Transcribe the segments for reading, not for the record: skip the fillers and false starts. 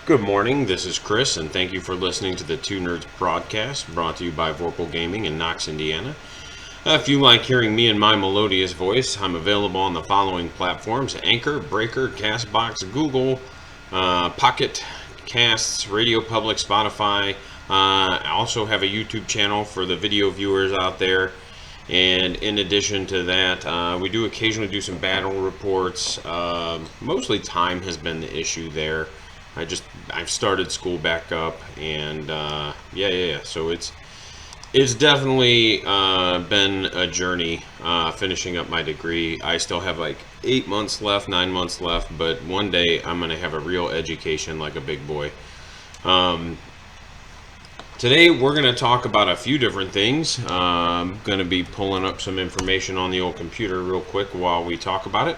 Good morning, this is Chris, and thank you for listening to the Two Nerds broadcast brought to you by Vorpal Gaming in Knox, Indiana. If you like hearing me and my melodious voice, I'm available on the following platforms: Anchor, Breaker, Castbox, Google, Pocket Casts, Radio Public, Spotify. I also have a YouTube channel for the video viewers out there. And in addition to that, we do occasionally do some battle reports. Mostly time has been the issue there. I've started school back up, and yeah. So it's definitely been a journey finishing up my degree. I still have like 8 months left, 9 months left, but one day I'm gonna have a real education like a big boy. Today we're going to talk about a few different things. I'm going to be pulling up some information on the old computer real quick while we talk about it.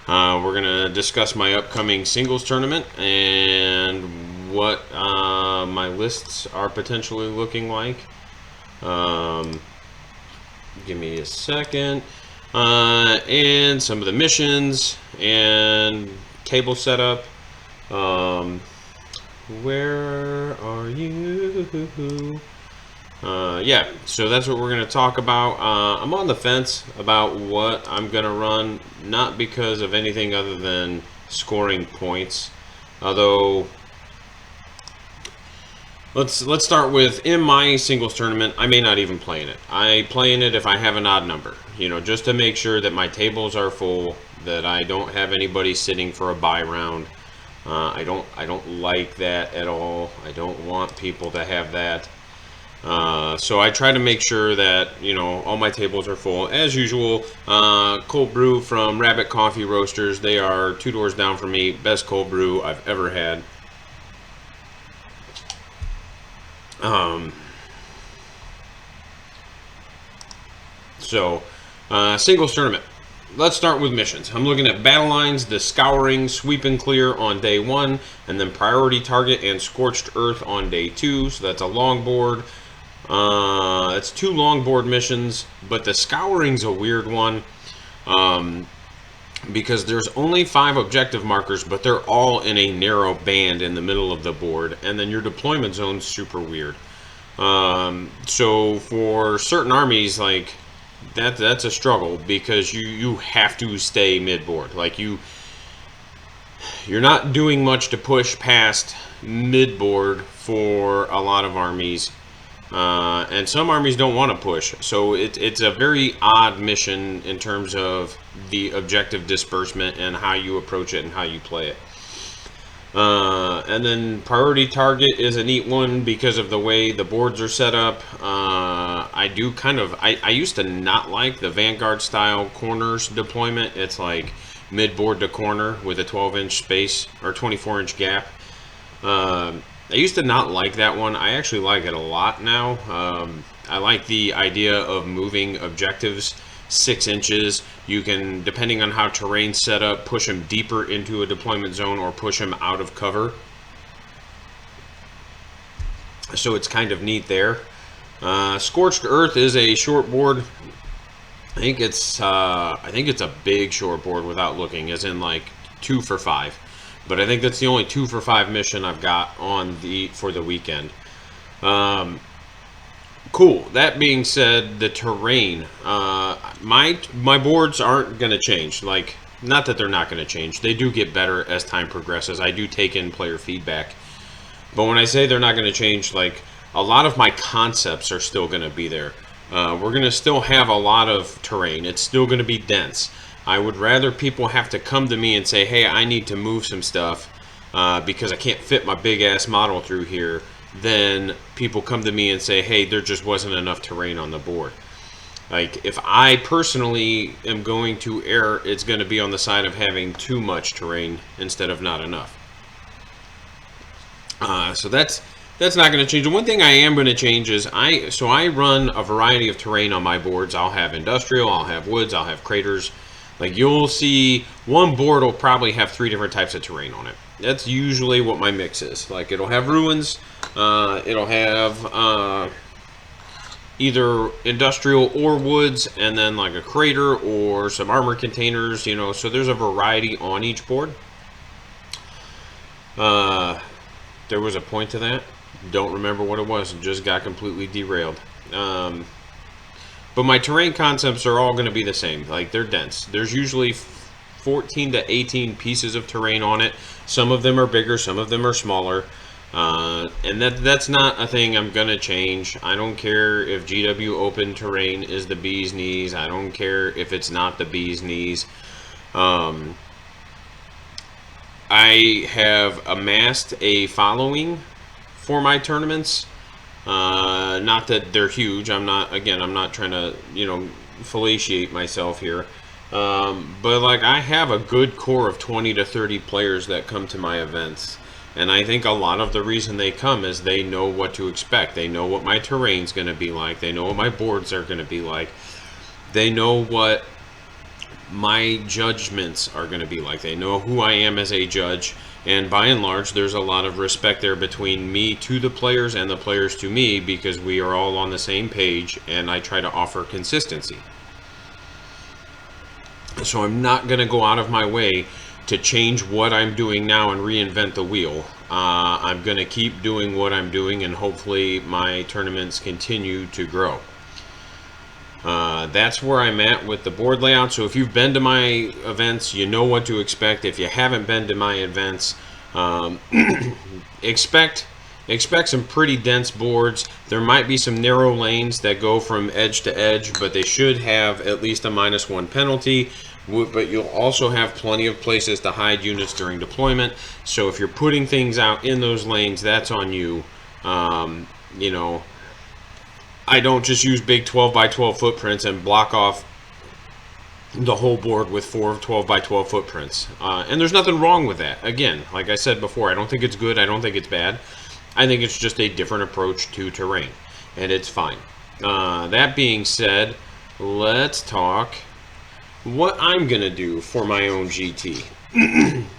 We're going to discuss my upcoming singles tournament and what my lists are potentially looking like. Give me a second. And some of the missions and table setup. Where are you? Yeah, so that's what we're going to talk about. I'm on the fence about what I'm going to run, not because of anything other than scoring points. Although, let's start with, in my singles tournament, I may not even play in it. I play in it if I have an odd number, just to make sure that my tables are full, that I don't have anybody sitting for a bye round. I don't like that at all. I don't want people to have that. So I try to make sure that all my tables are full as usual. Cold brew from Rabbit Coffee Roasters. They are 2 doors down from me. Best cold brew I've ever had. Singles tournament. Let's start with missions. I'm looking at battle lines, the Scouring, Sweep and Clear on day 1, and then Priority Target and Scorched Earth on day 2. So that's a long board. It's 2 long board missions, but the Scouring's a weird one because there's only 5 objective markers, but they're all in a narrow band in the middle of the board, and then your deployment zone's super weird. So for certain armies, like that's a struggle because you have to stay mid-board. Like you're not doing much to push past mid-board for a lot of armies, and some armies don't want to push. So it's a very odd mission in terms of the objective disbursement and how you approach it and how you play it. And then Priority Target is a neat one because of the way the boards are set up. I used to not like the Vanguard style corners deployment. It's like mid-board to corner with a 12-inch space or 24-inch gap. I used to not like that one. I actually like it a lot now. I like the idea of moving objectives 6 inches. You can, depending on how terrain's set up, push them deeper into a deployment zone or push them out of cover. So it's kind of neat there. Scorched Earth is a short board. I think it's a big short board without looking, as in like 2 for 5. But I think that's the only 2 for 5 mission I've got for the weekend. Cool. That being said, the terrain, my boards aren't going to change. Like, not that they're not going to change. They do get better as time progresses. I do take in player feedback. But when I say they're not going to change, like, a lot of my concepts are still going to be there. We're going to still have a lot of terrain. It's still going to be dense. I would rather people have to come to me and say, hey, I need to move some stuff because I can't fit my big-ass model through here, then people come to me and say, hey, there just wasn't enough terrain on the board. Like, if I personally am going to err, it's going to be on the side of having too much terrain instead of not enough. So that's not going to change. The one thing I am going to change is I run a variety of terrain on my boards. I'll have industrial, I'll have woods, I'll have craters. Like, you'll see one board will probably have 3 different types of terrain on it. That's usually what my mix is. Like, it'll have ruins, it'll have either industrial or woods, and then like a crater or some armor containers, so there's a variety on each board. There was a point to that. Don't remember what it was. It just got completely derailed. But my terrain concepts are all going to be the same. Like, they're dense. There's usually 14 to 18 pieces of terrain on it. Some of them are bigger, some of them are smaller. And that's not a thing I'm going to change. I don't care if GW Open terrain is the bee's knees. I don't care if it's not the bee's knees. I have amassed a following for my tournaments. Not that they're huge. I'm not trying to, fellatiate myself here. But like, I have a good core of 20 to 30 players that come to my events. And I think a lot of the reason they come is they know what to expect. They know what my terrain's going to be like. They know what my boards are going to be like. They know what my judgments are going to be like. They know who I am as a judge. And by and large, there's a lot of respect there between me to the players and the players to me, because we are all on the same page and I try to offer consistency. So I'm not going to go out of my way to change what I'm doing now and reinvent the wheel. I'm going to keep doing what I'm doing, and hopefully my tournaments continue to grow. That's where I'm at with the board layout. So if you've been to my events, you know what to expect. If you haven't been to my events, expect some pretty dense boards. There might be some narrow lanes that go from edge to edge, but they should have at least a -1 penalty. But you'll also have plenty of places to hide units during deployment. So if you're putting things out in those lanes, that's on you. I don't just use big 12 by 12 footprints and block off the whole board with 4 12 by 12 footprints. And there's nothing wrong with that. Again, like I said before, I don't think it's good. I don't think it's bad. I think it's just a different approach to terrain, and it's fine. That being said, let's talk what I'm going to do for my own GT.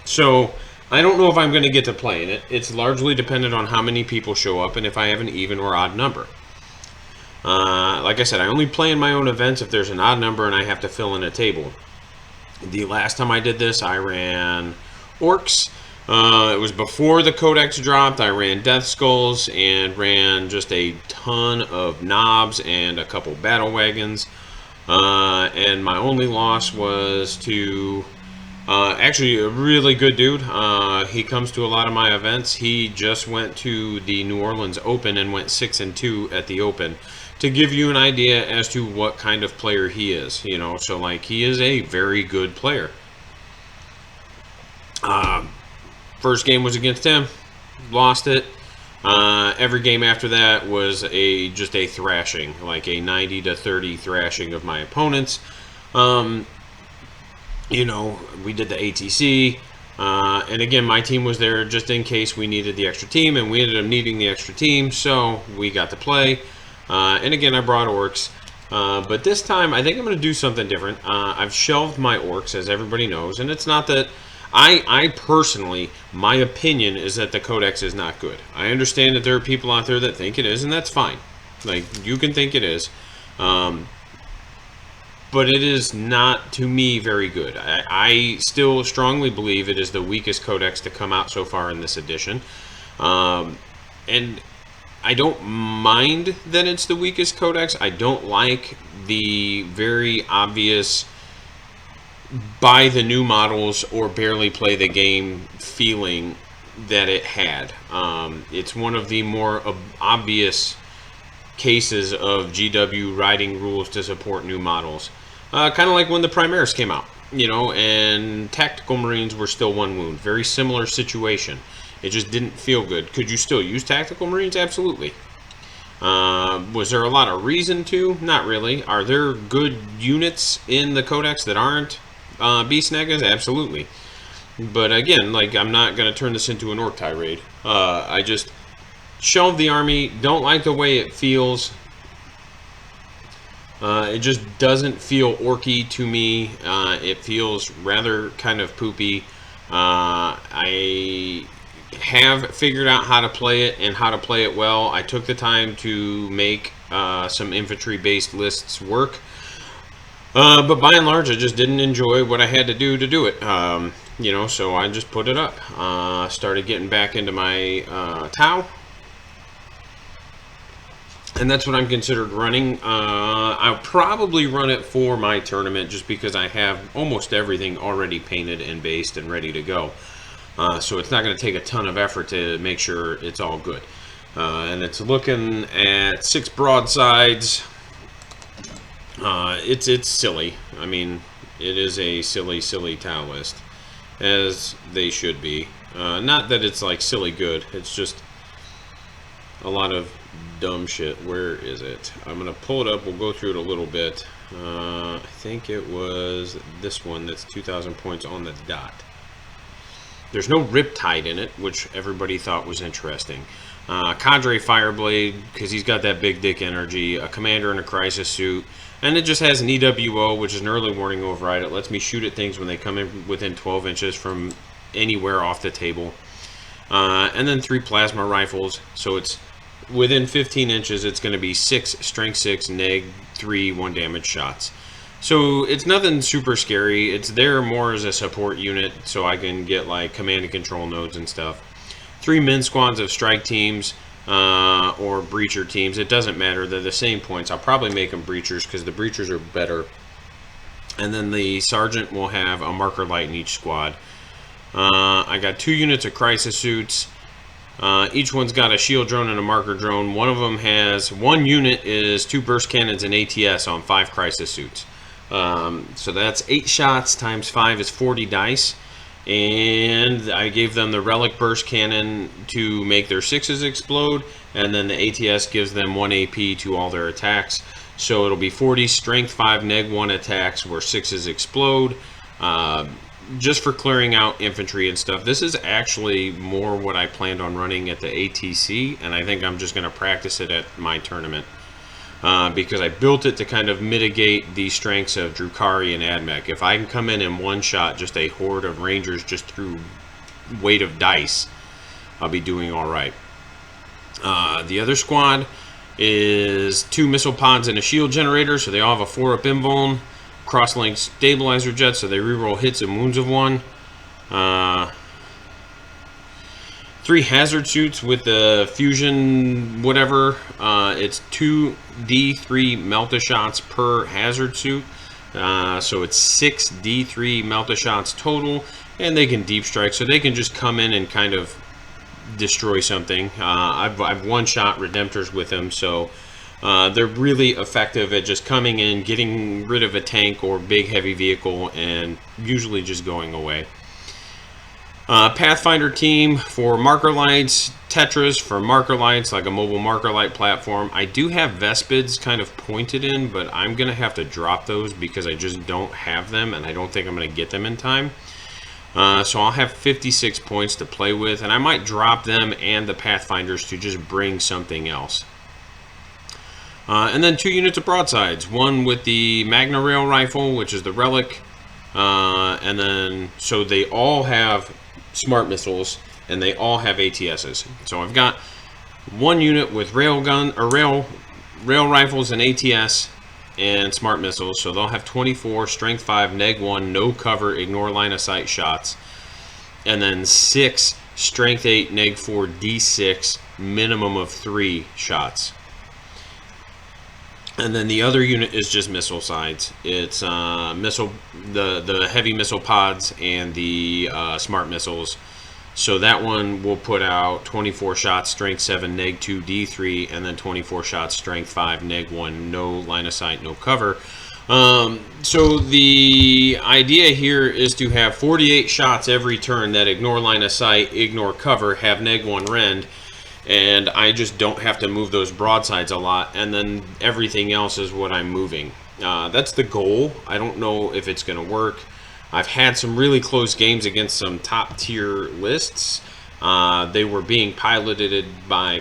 So, I don't know if I'm going to get to play in it. It's largely dependent on how many people show up and if I have an even or odd number. Like I said, I only play in my own events if there's an odd number and I have to fill in a table. The last time I did this, I ran Orcs. It was before the Codex dropped. I ran Death Skulls and ran just a ton of knobs and a couple battle wagons. And my only loss was to actually a really good dude. He comes to a lot of my events. He just went to the New Orleans Open and went 6-2 at the Open, to give you an idea as to what kind of player he is. So like, he is a very good player. First game was against him, lost it. Every game after that was just a thrashing, like a 90-30 thrashing of my opponents. We did the ATC, and again, my team was there just in case we needed the extra team, and we ended up needing the extra team, so we got to play. And again, I brought Orcs. But this time, I think I'm going to do something different. I've shelved my Orcs, as everybody knows, and it's not that... I personally, my opinion is that the Codex is not good. I understand that there are people out there that think it is, and that's fine. Like, you can think it is. But it is not, to me, very good. I still strongly believe it is the weakest Codex to come out so far in this edition. And I don't mind that it's the weakest Codex. I don't like the very obvious buy the new models or barely play the game feeling that it had. It's one of the more obvious cases of GW writing rules to support new models. Kind of like when the Primaris came out, and Tactical Marines were still 1 wound. Very similar situation. It just didn't feel good. Could you still use Tactical Marines? Absolutely. Was there a lot of reason to? Not really. Are there good units in the Codex that aren't Beast Negas? Absolutely. But again, like, I'm not going to turn this into an Orc tirade. I just shelved the army. Don't like the way it feels. It just doesn't feel orky to me. It feels rather kind of poopy. I have figured out how to play it and how to play it well. I took the time to make some infantry-based lists work. But by and large, I just didn't enjoy what I had to do it. So I just put it up. Started getting back into my Tau, and that's what I'm considered running. I'll probably run it for my tournament just because I have almost everything already painted and based and ready to go. So it's not going to take a ton of effort to make sure it's all good. And it's looking at 6 broadsides. It's silly. I mean, it is a silly Tau list, as they should be. Not that it's like silly good. It's just a lot of dumb shit. Where is it? I'm gonna pull it up. We'll go through it a little bit. I think it was this one that's 2,000 points on the dot. There's no Riptide in it, which everybody thought was interesting. Cadre Fireblade, because he's got that big dick energy. A Commander in a Crisis Suit. And it just has an EWO, which is an early warning override. It lets me shoot at things when they come in within 12 inches from anywhere off the table. And then 3 plasma rifles. So it's within 15 inches, it's going to be 6 strength 6, neg 3, 1 damage shots. So it's nothing super scary. It's there more as a support unit, so I can get like command and control nodes and stuff. 3 min squads of strike teams. Or breacher teams. It doesn't matter. They're the same points. I'll probably make them breachers because the breachers are better. And then the sergeant will have a marker light in each squad. I got 2 units of crisis suits. Each one's got a shield drone and a marker drone. One of them has 1 unit is 2 burst cannons and ATS on 5 crisis suits. So that's 8 shots times 5 is 40 dice. And I gave them the relic burst cannon to make their 6s explode, and then the ATS gives them 1 AP to all their attacks. So it'll be 40 strength 5 neg 1 attacks where 6s explode, just for clearing out infantry and stuff. This is actually more what I planned on running at the ATC, and I think I'm just going to practice it at my tournament. Because I built it to kind of mitigate the strengths of Drukhari and Admech. If I can come in one shot just a horde of Rangers just through weight of dice, I'll be doing alright. The other squad is 2 missile pods and a shield generator, so they all have a 4-up invuln. Cross-link stabilizer jet, so they reroll hits and wounds of 1. 3 hazard suits with the fusion whatever. It's 2d3 melta shots per hazard suit. So it's 6 d3 melta shots total. And they can deep strike, so they can just come in and kind of destroy something. I've one-shot Redemptors with them, so they're really effective at just coming in, getting rid of a tank or big heavy vehicle, and usually just going away. Pathfinder team for marker lights, Tetras for marker lights, like a mobile marker light platform. I do have Vespids kind of pointed in, but I'm going to have to drop those because I just don't have them, and I don't think I'm going to get them in time. So I'll have 56 points to play with, and I might drop them and the Pathfinders to just bring something else. And then 2 units of broadsides, one with the Magna Rail rifle, which is the relic, and then so they all have smart missiles and they all have ATSs. So I've got 1 unit with rail rifles and ATS and smart missiles, so they'll have 24 strength 5 neg 1 no cover ignore line of sight shots, and then 6 strength 8 neg 4 d6 minimum of 3 shots. And then the other unit is just missile sides. It's the heavy missile pods and the smart missiles. So that one will put out 24 shots, strength 7, neg 2, d3, and then 24 shots, strength 5, neg 1, no line of sight, no cover. So the idea here is to have 48 shots every turn that ignore line of sight, ignore cover, have neg 1 rend, and I just don't have to move those broadsides a lot, and then everything else is what I'm moving. That's the goal. I don't know if it's going to work. I've had some really close games against some top tier lists. They were being piloted by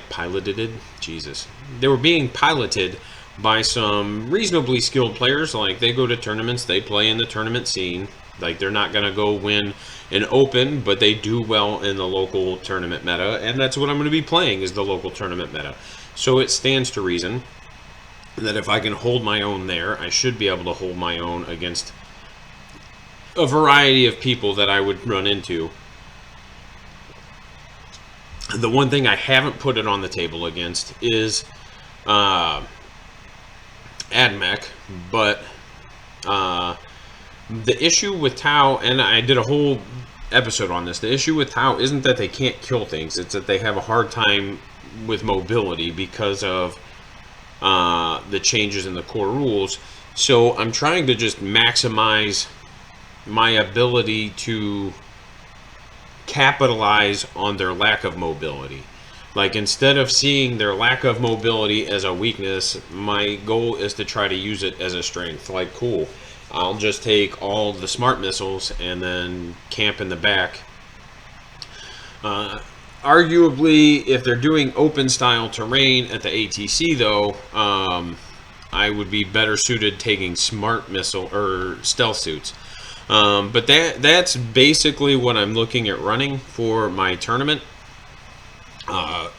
some reasonably skilled players. Like, they go to tournaments, they play in the tournament scene. Like, they're not going to go win an open, but they do well in the local tournament meta, and that's what I'm going to be playing, is the local tournament meta. So it stands to reason. that if I can hold my own there, I should be able to hold my own against a variety of people that I would run into. The one thing I haven't put it on the table against is AdMech, but the issue with Tau, and I did a whole episode on this, the issue with Tau isn't that they can't kill things, it's that they have a hard time with mobility because of the changes in the core rules. So I'm trying to just maximize my ability to capitalize on their lack of mobility. Like, instead of seeing their lack of mobility as a weakness, my goal is to try to use it as a strength. Like, cool, I'll just take all the smart missiles and then camp in the back. Arguably, if they're doing open style terrain at the ATC, though, I would be better suited taking smart missile or stealth suits. But that's basically what I'm looking at running for my tournament.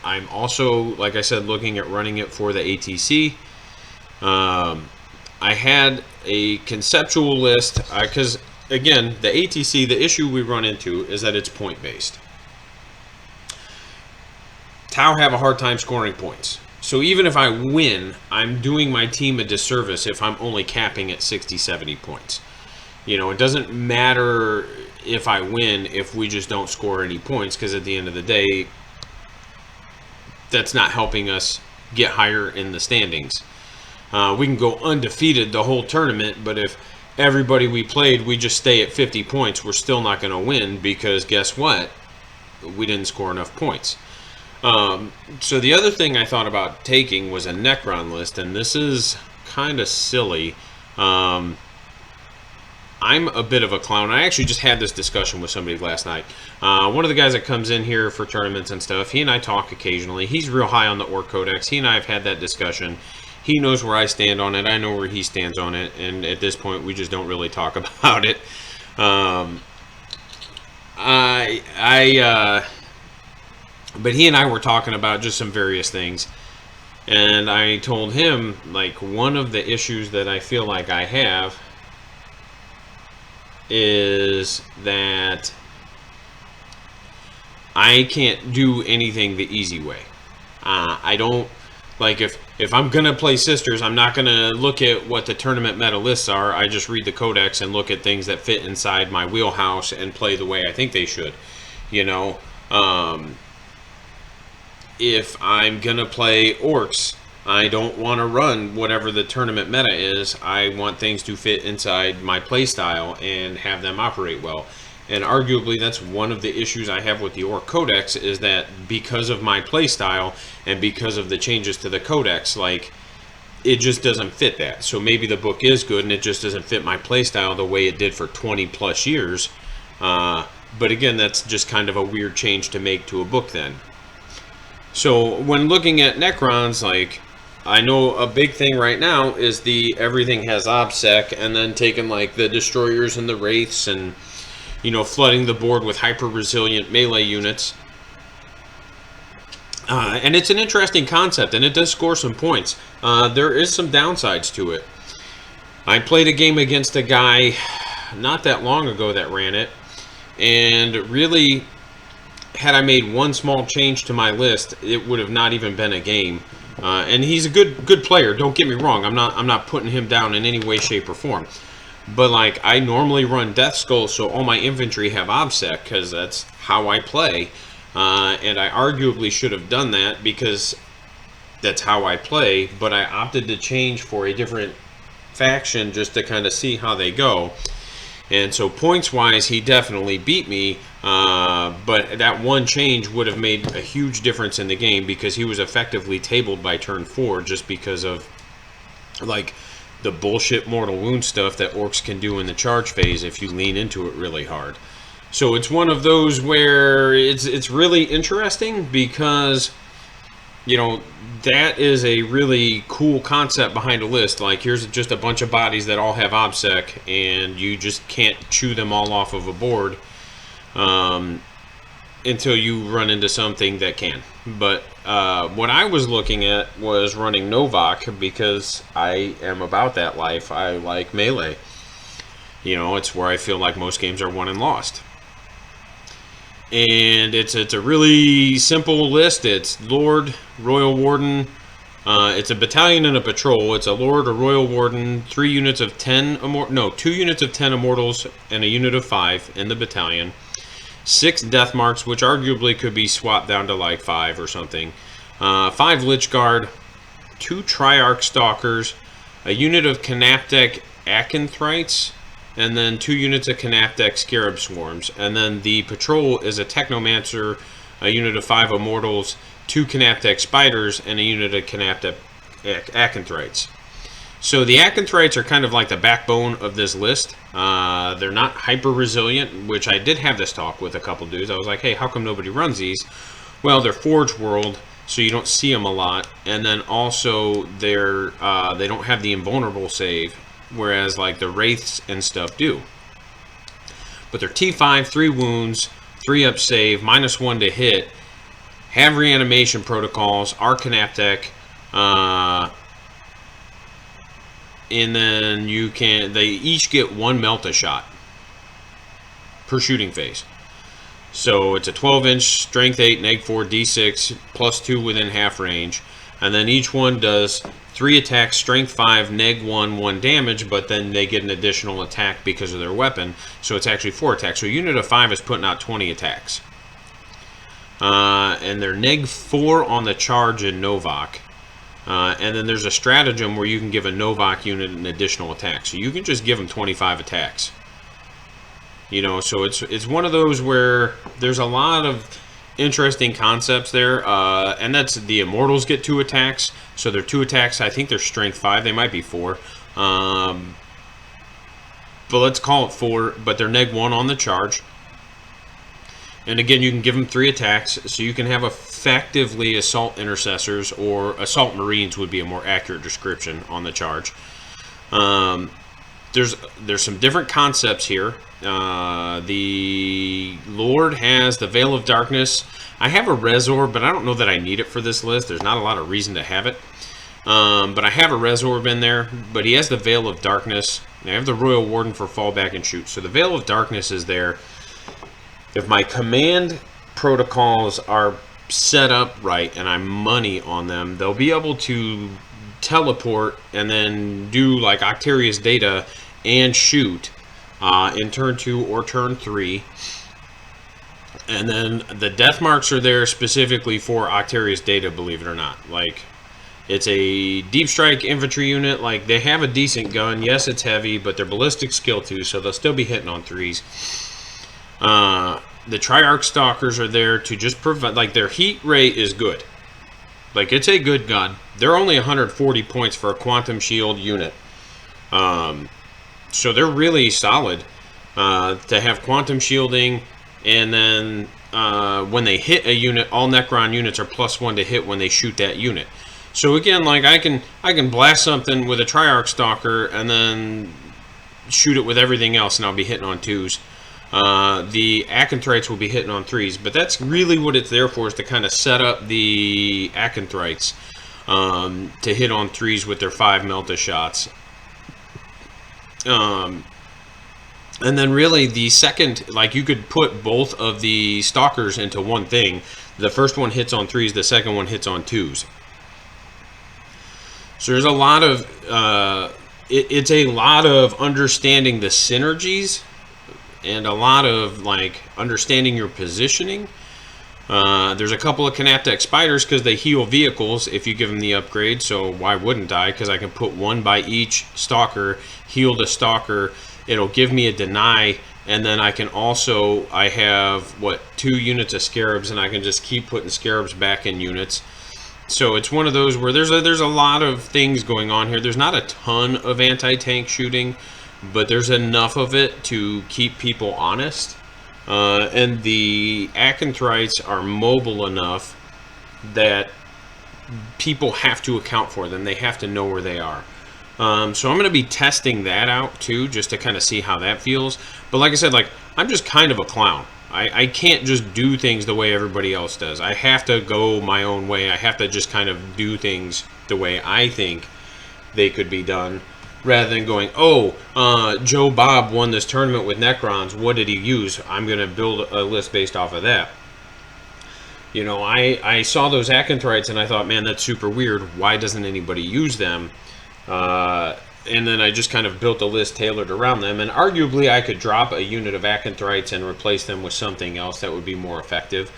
I'm also, like I said, looking at running it for the ATC. I had a conceptual list, because, again, the ATC, the issue we run into is that it's point-based. Tau have a hard time scoring points. So even if I win, I'm doing my team a disservice if I'm only capping at 60, 70 points. You know, it doesn't matter if I win if we just don't score any points, because at the end of the day, that's not helping us get higher in the standings. We can go undefeated the whole tournament, but if everybody we played, we just stay at 50 points, we're still not going to win, because guess what? We didn't score enough points. So the other thing I thought about taking was a Necron list, and this is kind of silly. I'm a bit of a clown. I actually just had this discussion with somebody last night. One of the guys that comes in here for tournaments and stuff, he and I talk occasionally. He's real high on the Orc Codex. He and I have had that discussion. He knows where I stand on it. I know where he stands on it. And at this point, we just don't really talk about it. But he and I were talking about just some various things. And I told him, like, one of the issues that I feel like I have is that I can't do anything the easy way. I don't, like, if I'm going to play Sisters, I'm not going to look at what the tournament meta lists are. I just read the codex and look at things that fit inside my wheelhouse and play the way I think they should. You know, if I'm going to play Orcs, I don't want to run whatever the tournament meta is. I want things to fit inside my playstyle and have them operate well. And arguably, that's one of the issues I have with the Orc Codex, is that because of my playstyle and because of the changes to the Codex, like, it just doesn't fit that. So maybe the book is good and it just doesn't fit my playstyle the way it did for 20 plus years. But again, that's just kind of a weird change to make to a book then. So when looking at Necrons, like, I know a big thing right now is the everything has OBSEC, and then taking, like, the destroyers and the wraiths and, you know, flooding the board with hyper resilient melee units. And it's an interesting concept, and it does score some points. There is some downsides to it. I played a game against a guy not that long ago that ran it, and really, had I made one small change to my list, it would have not even been a game. And he's a good player. Don't get me wrong. I'm not putting him down in any way, shape, or form. But, like, I normally run Death Skull, so all my infantry have OBSEC, because that's how I play. And I arguably should have done that because that's how I play. But I opted to change for a different faction just to kind of see how they go. And so points-wise, he definitely beat me, but that one change would have made a huge difference in the game, because he was effectively tabled by turn 4 just because of, like, the bullshit mortal wound stuff that Orcs can do in the charge phase if you lean into it really hard. So it's one of those where it's really interesting, because, you know, that is a really cool concept behind a list. Like, here's just a bunch of bodies that all have OBSEC, and you just can't chew them all off of a board. until you run into something that can. But what I was looking at was running Novak because I am about that life. I like melee. You know, it's where I feel like most games are won and lost. And it's a really simple list. It's Lord, Royal Warden. It's a battalion and a patrol. It's a Lord, a Royal Warden, 2 units of 10 Immortals, and a unit of 5 in the battalion. 6 Death Marks, which arguably could be swapped down to like 5 or something. 5 Lich Guard, 2 Triarch Stalkers, a unit of Canaptek Acanthrites, and then 2 units of Canaptek Scarab Swarms. And then the patrol is a Technomancer, a unit of 5 Immortals, 2 Canaptek Spiders, and a unit of Canaptek Acanthrites. So the Acanthrites are kind of like the backbone of this list. They're not hyper resilient, which I did have this talk with a couple dudes. I was like, hey, how come nobody runs these? Well, they're Forge World, so you don't see them a lot. And then also they don't have the invulnerable save, whereas like the Wraiths and stuff do. But they're T5, 3 wounds, 3 up save, -1 to hit, have reanimation protocols, are Canaptek, and then they each get 1 Melt-A-Shot per shooting phase. So it's a 12-inch, strength 8, neg 4, d6, +2 within half range. And then each one does 3 attacks, strength 5, neg 1, 1 damage, but then they get an additional attack because of their weapon. So it's actually 4 attacks. So a unit of 5 is putting out 20 attacks. And they're neg 4 on the charge in Novak. And then there's a stratagem where you can give a Novak unit an additional attack. So you can just give them 25 attacks. You know, so it's one of those where there's a lot of interesting concepts there. And that's the Immortals get 2 attacks. So they're 2 attacks. I think they're strength 5. They might be 4. But let's call it 4. But they're neg 1 on the charge. And again, you can give them 3 attacks, so you can have effectively Assault Intercessors, or Assault Marines would be a more accurate description on the charge. There's some different concepts here. The Lord has the Veil of Darkness. I have a Resorb, but I don't know that I need it for this list. There's not a lot of reason to have it. But I have a Resorb in there, but he has the Veil of Darkness. I have the Royal Warden for fallback and shoot. So the Veil of Darkness is there. If my command protocols are set up right and I'm money on them, they'll be able to teleport and then do like Octarius Data and shoot in turn 2 or turn 3. And then the Death Marks are there specifically for Octarius Data, believe it or not. Like, it's a Deep Strike infantry unit. Like, they have a decent gun. Yes, it's heavy, but they're ballistic skill 2, so they'll still be hitting on 3s. The Triarch Stalkers are there to just provide, like, their heat rate is good. Like, it's a good gun. They're only 140 points for a Quantum Shield unit. So they're really solid to have Quantum Shielding, and then when they hit a unit, all Necron units are +1 to hit when they shoot that unit. So again, like, I can blast something with a Triarch Stalker and then shoot it with everything else, and I'll be hitting on 2s. The Acanthrites will be hitting on 3s, but that's really what it's there for, is to kind of set up the Acanthrites to hit on 3s with their 5 Melt-A-Shots. And then really the second, like, you could put both of the Stalkers into one thing. The first one hits on 3s, the second one hits on 2s. So there's a lot of, it's a lot of understanding the synergies, and a lot of, like, understanding your positioning. There's a couple of Canaptek Spiders because they heal vehicles if you give them the upgrade, so why wouldn't I? Because I can put 1 by each Stalker, heal the Stalker, it'll give me a deny, and then I can also, I have, 2 units of Scarabs, and I can just keep putting Scarabs back in units. So it's one of those where there's a lot of things going on here. There's not a ton of anti-tank shooting, but there's enough of it to keep people honest. And the Acanthrites are mobile enough that people have to account for them. They have to know where they are. So I'm going to be testing that out too, just to kind of see how that feels. But like I said, like, I'm just kind of a clown. I can't just do things the way everybody else does. I have to go my own way. I have to just kind of do things the way I think they could be done, rather than going, Joe Bob won this tournament with Necrons. What did he use? I'm going to build a list based off of that. You know, I saw those Acanthrites and I thought, man, that's super weird. Why doesn't anybody use them? And then I just kind of built a list tailored around them. And arguably, I could drop a unit of Acanthrites and replace them with something else that would be more effective.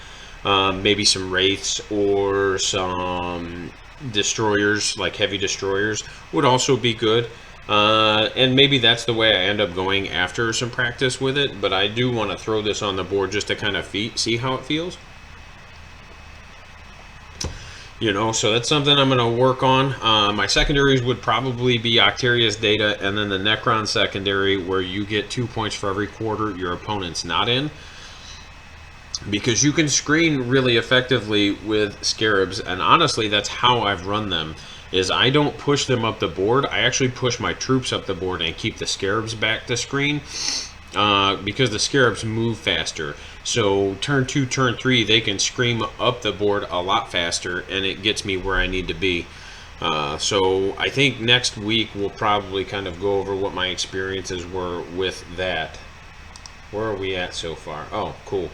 Maybe some Wraiths or some Destroyers, like heavy Destroyers, would also be good. And maybe that's the way I end up going after some practice with it. But I do want to throw this on the board just to kind of see how it feels. You know, so that's something I'm going to work on. My secondaries would probably be Octarius Data and then the Necron secondary, where you get 2 points for every quarter your opponent's not in. Because you can screen really effectively with Scarabs, and honestly, that's how I've run them. Is I don't push them up the board. I actually push my troops up the board and keep the Scarabs back to screen. Because the Scarabs move faster. So turn 2, turn 3, they can scream up the board a lot faster, and it gets me where I need to be. So I think next week we'll probably kind of go over what my experiences were with that. Where are we at so far? Oh, cool.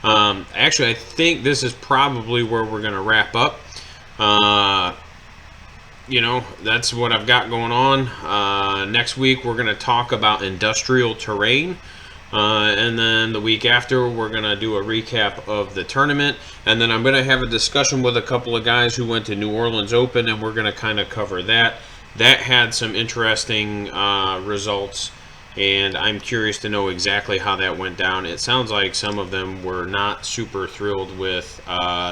Actually, I think this is probably where we're going to wrap up. You know, that's what I've got going on. Next week, we're going to talk about industrial terrain. And then the week after, we're going to do a recap of the tournament. And then I'm going to have a discussion with a couple of guys who went to New Orleans Open, and we're going to kind of cover that. That had some interesting results, and I'm curious to know exactly how that went down. It sounds like some of them were not super thrilled with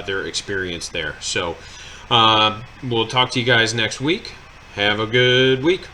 their experience there. So we'll talk to you guys next week. Have a good week.